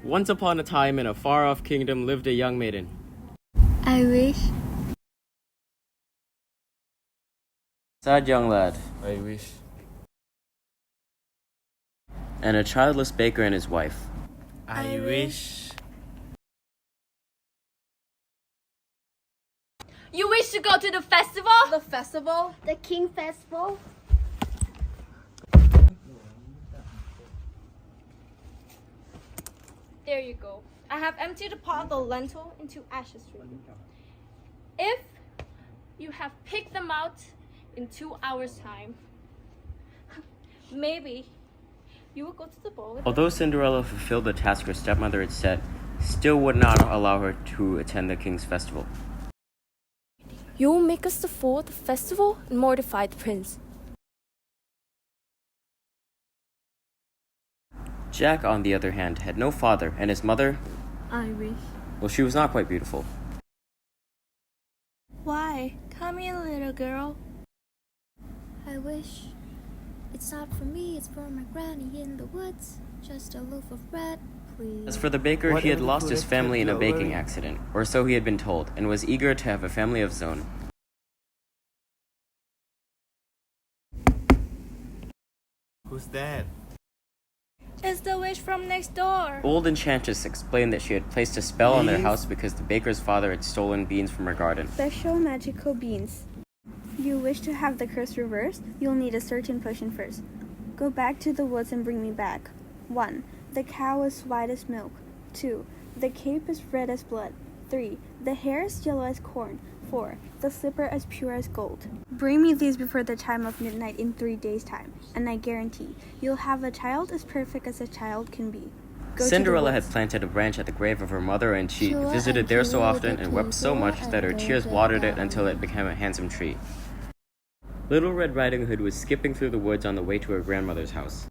Once upon a time in a far-off kingdom lived a young maiden. I wish. Sad young lad. I wish. And a childless baker and his wife. I wish. You wish to go to the festival? The festival? The King Festival? There you go. I have emptied the pot of lentil into ashes for you. If you have picked them out in 2 hours' time, maybe you will go to the ball. Although Cinderella fulfilled the task her stepmother had set, still would not allow her to attend the king's festival. You will make us the fool at the festival and mortify the prince. Jack, on the other hand, had no father, and his mother, I wish. well, she was not quite beautiful. Why? Come in, little girl. I wish. It's not for me, it's for my granny in the woods. Just a loaf of bread, please. As for the baker, he had lost his family in a baking accident, or so he had been told, and was eager to have a family of his own. Who's that? It's the witch from next door. Old Enchantress explained that she had placed a spell on their house because the baker's father had stolen beans from her garden. Special magical beans. You wish to have the curse reversed? You'll need a certain potion first. Go back to the woods and bring me back. 1. The cow is white as milk. 2. The cape is red as blood. 3. The hair is yellow as corn. 4. The slipper as pure as gold. Bring me these before the time of midnight in 3 days' time, and I guarantee you'll have a child as perfect as a child can be. Go Cinderella had planted a branch at the grave of her mother, and she visited there so often and wept so much that her tears watered it until it became a handsome tree. Little Red Riding Hood was skipping through the woods on the way to her grandmother's house.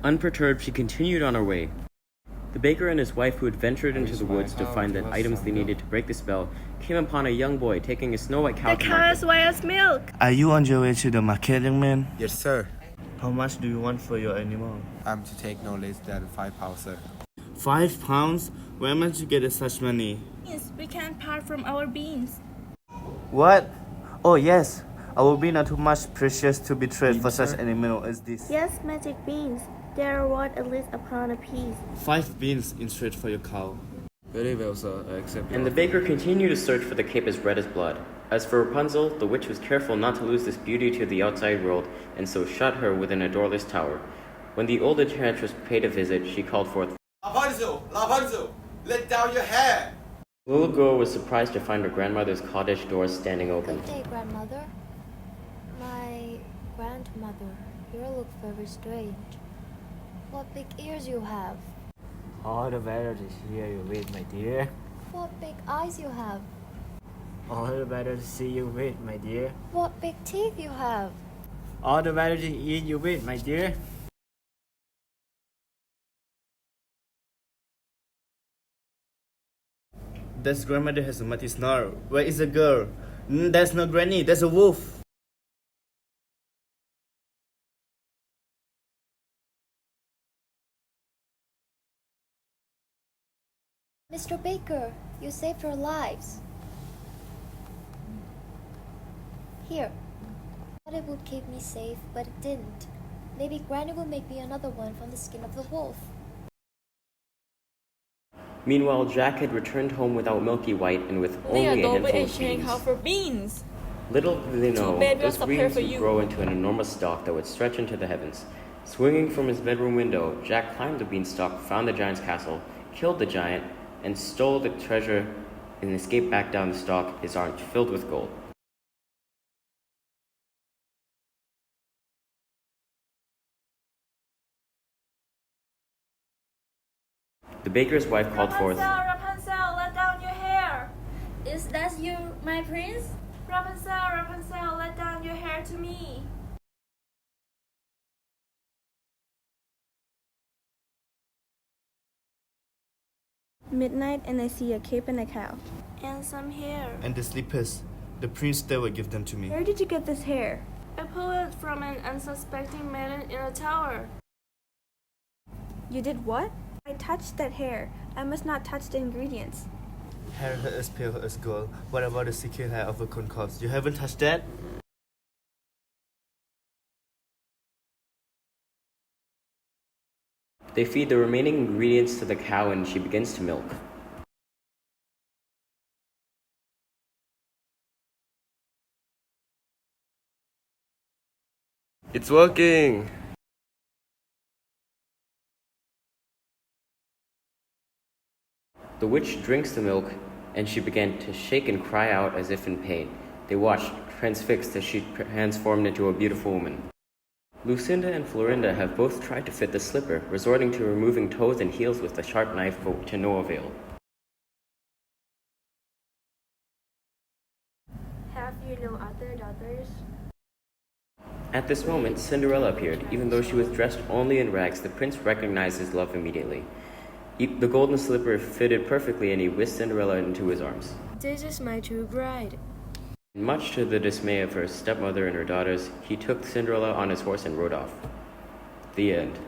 Unperturbed, she continued on her way. The baker and his wife, who had ventured into the woods to find the items they needed to break the spell, came upon a young boy taking a snow-white cow to market. White as milk. Are you on your way to the market, young man? Yes, sir. How much do you want for your animal? I'm to take no less than 5 pounds, sir. 5 pounds? Where am I to get such money? Yes, we can't part from our beans. What? Oh yes, our beans are too much precious to be traded for such animal as this. Yes, magic beans. They are worth at least £1 apiece. 5 beans in trade for your cow. Very well, sir. I accept. And the baker continued to search for the cape as red as blood. As for Rapunzel, the witch was careful not to lose this beauty to the outside world, and so shut her within a doorless tower. When the old enchantress paid a visit, she called forth, Rapunzel, Rapunzel, let down your hair! The little girl was surprised to find her grandmother's cottage doors standing open. Good day, grandmother. My grandmother, you look very strange. What big ears you have. All the better to hear you with, my dear. What big eyes you have. All the better to see you with, my dear. What big teeth you have. All the better to eat you with, my dear. This grandmother has a mighty snarl. Where is the girl? That's no granny, that's a wolf. Mr. Baker, you saved our lives. Here. I thought it would keep me safe, but it didn't. Maybe Granny will make me another one from the skin of the wolf. Meanwhile, Jack had returned home without Milky White and with only a handful of beans. for beans. Little did they know, bad those we'll prepare beans for would you. grow into an enormous stalk that would stretch into the heavens. Swinging from his bedroom window, Jack climbed the beanstalk, found the giant's castle, killed the giant, and stole the treasure and escaped back down the stalk, his arms filled with gold. The baker's wife called forth, Rapunzel, let down your hair. Is that you, my prince? Rapunzel, Rapunzel, let down your hair to me. Midnight, and I see a cape and a cow. And some hair. And the slippers. The prince there will give them to me. Where did you get this hair? I pulled it from an unsuspecting maiden in a tower. You did what? I touched that hair. I must not touch the ingredients. Hair is pale as gold. What about the secret hair of a corn corpse? You haven't touched that? They feed the remaining ingredients to the cow and she begins to milk. It's working! The witch drinks the milk and she began to shake and cry out as if in pain. They watched, transfixed, as she transformed into a beautiful woman. Lucinda and Florinda have both tried to fit the slipper, resorting to removing toes and heels with a sharp knife, but to no avail. Have you no other daughters? At this moment, Cinderella appeared. Even though she was dressed only in rags, the prince recognized his love immediately. The golden slipper fitted perfectly and he whisked Cinderella into his arms. This is my true bride. Much to the dismay of her stepmother and her daughters, he took Cinderella on his horse and rode off. The end.